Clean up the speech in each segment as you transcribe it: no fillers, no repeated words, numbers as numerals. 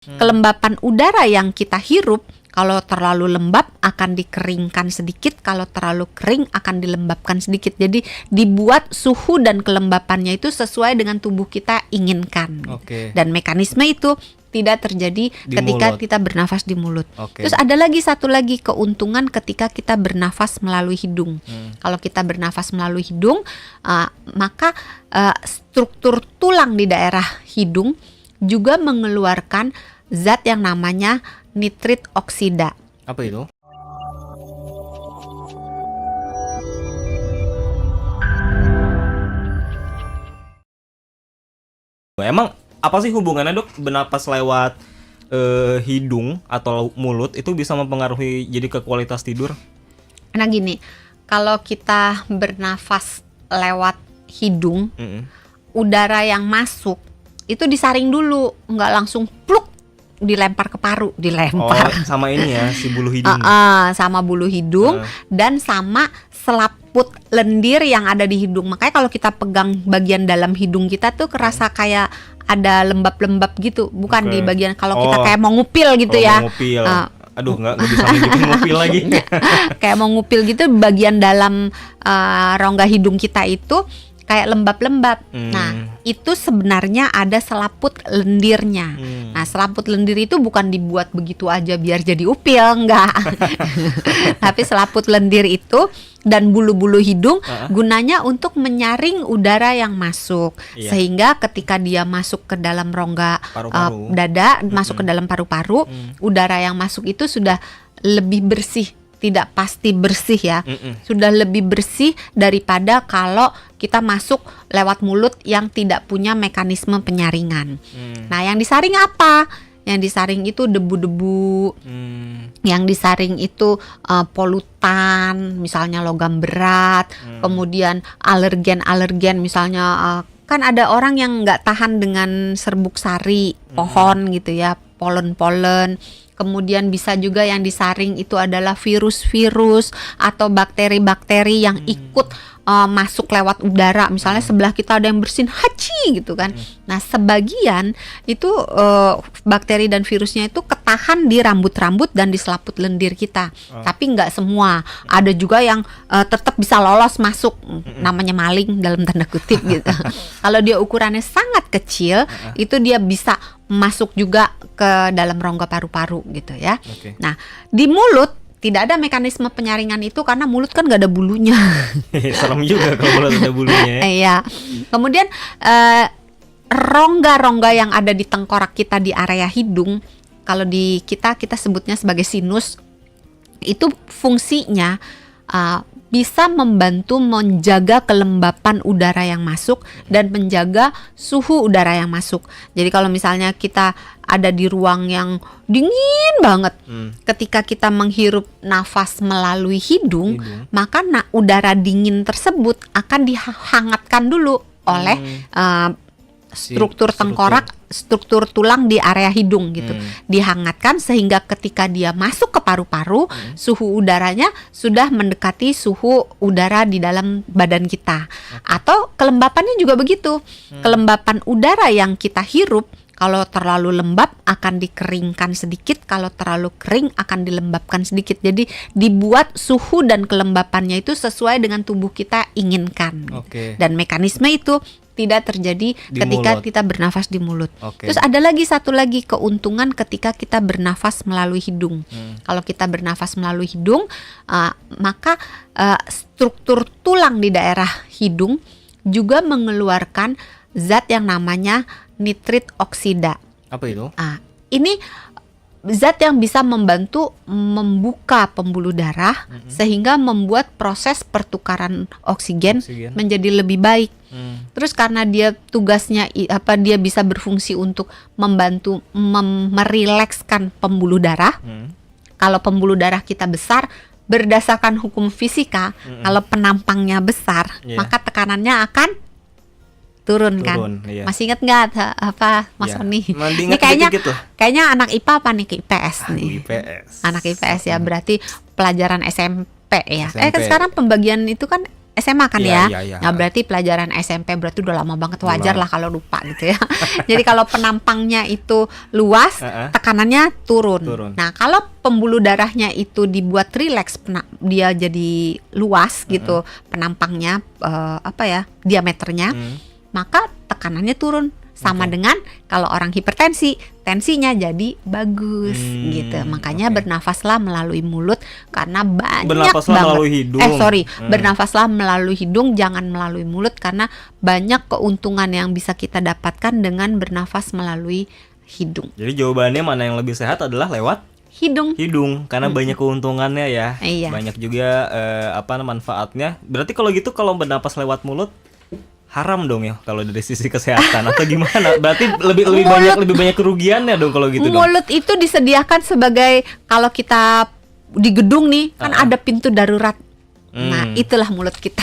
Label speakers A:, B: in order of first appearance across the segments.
A: Kelembapan udara yang kita hirup kalau terlalu lembab akan dikeringkan sedikit, kalau terlalu kering akan dilembabkan sedikit. Jadi dibuat suhu dan kelembapannya itu sesuai dengan tubuh kita inginkan. Dan mekanisme itu tidak terjadi ketika kita bernafas di mulut. Terus ada lagi satu lagi keuntungan ketika kita bernafas melalui hidung. Kalau kita bernafas melalui hidung, maka struktur tulang di daerah hidung juga mengeluarkan zat yang namanya nitrit oksida.
B: Apa itu? Emang apa sih hubungannya, Dok, bernapas lewat hidung atau mulut itu bisa mempengaruhi jadi ke kualitas tidur?
A: Nah gini, kalau kita bernafas lewat hidung, udara yang masuk itu disaring dulu, nggak langsung pluk dilempar ke paru,
B: sama ini ya, si bulu hidung.
A: Sama bulu hidung dan sama selaput lendir yang ada di hidung. Makanya kalau kita pegang bagian dalam hidung kita tuh kerasa kayak ada lembab-lembab gitu, bukan di bagian kalau kita kayak mau ngupil gitu ya.
B: Aduh, nggak bisa nunjukin ngupil lagi.
A: Kayak mau ngupil gitu, bagian dalam rongga hidung kita itu kayak lembab-lembab. Nah, itu sebenarnya ada selaput lendirnya. Nah, selaput lendir itu bukan dibuat begitu aja biar jadi upil, enggak. Tapi selaput lendir itu dan bulu-bulu hidung gunanya untuk menyaring udara yang masuk. Sehingga ketika dia masuk ke dalam rongga dada, masuk ke dalam paru-paru, udara yang masuk itu sudah lebih bersih. Tidak pasti bersih ya, sudah lebih bersih daripada kalau kita masuk lewat mulut yang tidak punya mekanisme penyaringan. Nah, yang disaring apa? Yang disaring itu debu-debu, yang disaring itu polutan, misalnya logam berat, kemudian alergen-alergen, misalnya kan ada orang yang nggak tahan dengan serbuk sari pohon gitu ya, polen-polen. Kemudian bisa juga yang disaring itu adalah virus-virus atau bakteri-bakteri yang ikut masuk lewat udara. Misalnya sebelah kita ada yang bersin haci gitu kan. Nah, sebagian itu bakteri dan virusnya itu ketahan di rambut-rambut dan di selaput lendir kita. Tapi nggak semua. Ada juga yang tetap bisa lolos masuk, namanya maling dalam tanda kutip gitu. Kalau dia ukurannya sangat kecil, itu dia bisa masuk juga ke dalam rongga paru-paru gitu ya. Nah, di mulut tidak ada mekanisme penyaringan itu karena mulut kan nggak ada bulunya.
B: Serem juga kalau mulut ada bulunya.
A: Iya. Kemudian rongga-rongga yang ada di tengkorak kita di area hidung, kalau di kita sebutnya sebagai sinus, itu fungsinya bisa membantu menjaga kelembapan udara yang masuk dan menjaga suhu udara yang masuk. Jadi kalau misalnya kita ada di ruang yang dingin banget, ketika kita menghirup nafas melalui hidung, maka udara dingin tersebut akan dihangatkan dulu oleh struktur tengkorak, struktur tulang di area hidung gitu, dihangatkan sehingga ketika dia masuk ke paru-paru, suhu udaranya sudah mendekati suhu udara di dalam badan kita. Atau kelembapannya juga begitu, kelembapan udara yang kita hirup kalau terlalu lembab akan dikeringkan sedikit, kalau terlalu kering akan dilembabkan sedikit. Jadi dibuat suhu dan kelembapannya itu sesuai dengan tubuh kita inginkan. Dan mekanisme itu tidak terjadi ketika kita bernafas di mulut. Terus ada lagi satu lagi keuntungan ketika kita bernafas melalui hidung. Kalau kita bernafas melalui hidung, maka struktur tulang di daerah hidung juga mengeluarkan zat yang namanya nitrit oksida.
B: Apa itu?
A: Ini zat yang bisa membantu membuka pembuluh darah sehingga membuat proses pertukaran oksigen menjadi lebih baik. Terus karena dia tugasnya dia bisa berfungsi untuk membantu merilekskan pembuluh darah. Kalau pembuluh darah kita besar, berdasarkan hukum fisika, kalau penampangnya besar, maka tekanannya akan turun kan. Masih ingat nggak Mas Oni? Ini kayaknya anak IPA apa nih ke IPS nih?
B: IPS.
A: Anak IPS ya, berarti pelajaran SMP ya. Sekarang pembagian itu kan SMA kan
B: Iya,
A: ya.
B: iya, iya.
A: Nah, berarti pelajaran SMP berarti udah lama banget, wajar
B: Udah.
A: lah kalau lupa gitu ya. Jadi kalau penampangnya itu luas,
B: Heeh.
A: tekanannya turun.
B: Turun.
A: Nah, kalau pembuluh darahnya itu dibuat rileks, dia jadi luas gitu, penampangnya diameternya, maka tekanannya turun. Sama
B: Oke.
A: dengan kalau orang hipertensi, tensinya jadi bagus gitu. Makanya
B: oke.
A: bernafaslah melalui mulut karena banyak
B: Bernafaslah
A: banget.
B: melalui hidung.
A: Bernafaslah melalui hidung, jangan melalui mulut karena banyak keuntungan yang bisa kita dapatkan dengan bernafas melalui hidung.
B: Jadi jawabannya mana yang lebih sehat adalah lewat
A: Hidung.
B: hidung karena banyak keuntungannya ya.
A: Iya.
B: Banyak juga manfaatnya. Berarti kalau gitu kalau bernapas lewat mulut haram dong ya kalau dari sisi kesehatan atau gimana? Berarti lebih banyak kerugiannya dong kalau gitu dong.
A: Mulut itu disediakan sebagai kalau kita di gedung nih kan ada pintu darurat. Nah, itulah mulut kita.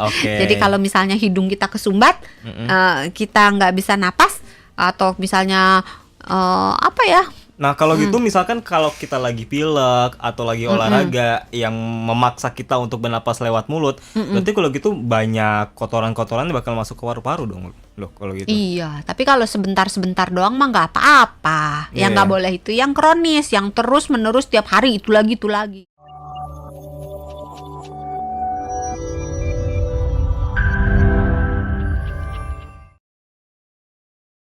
B: Oke.
A: Jadi kalau misalnya hidung kita kesumbat, kita nggak bisa napas atau misalnya
B: Nah kalau gitu misalkan kalau kita lagi pilek atau lagi olahraga yang memaksa kita untuk bernapas lewat mulut, berarti kalau gitu banyak kotoran-kotoran bakal masuk ke paru-paru dong loh kalau gitu.
A: Iya, tapi kalau sebentar-sebentar doang mah nggak apa-apa. Yang nggak boleh itu yang kronis, yang terus-menerus tiap hari itu lagi itu lagi.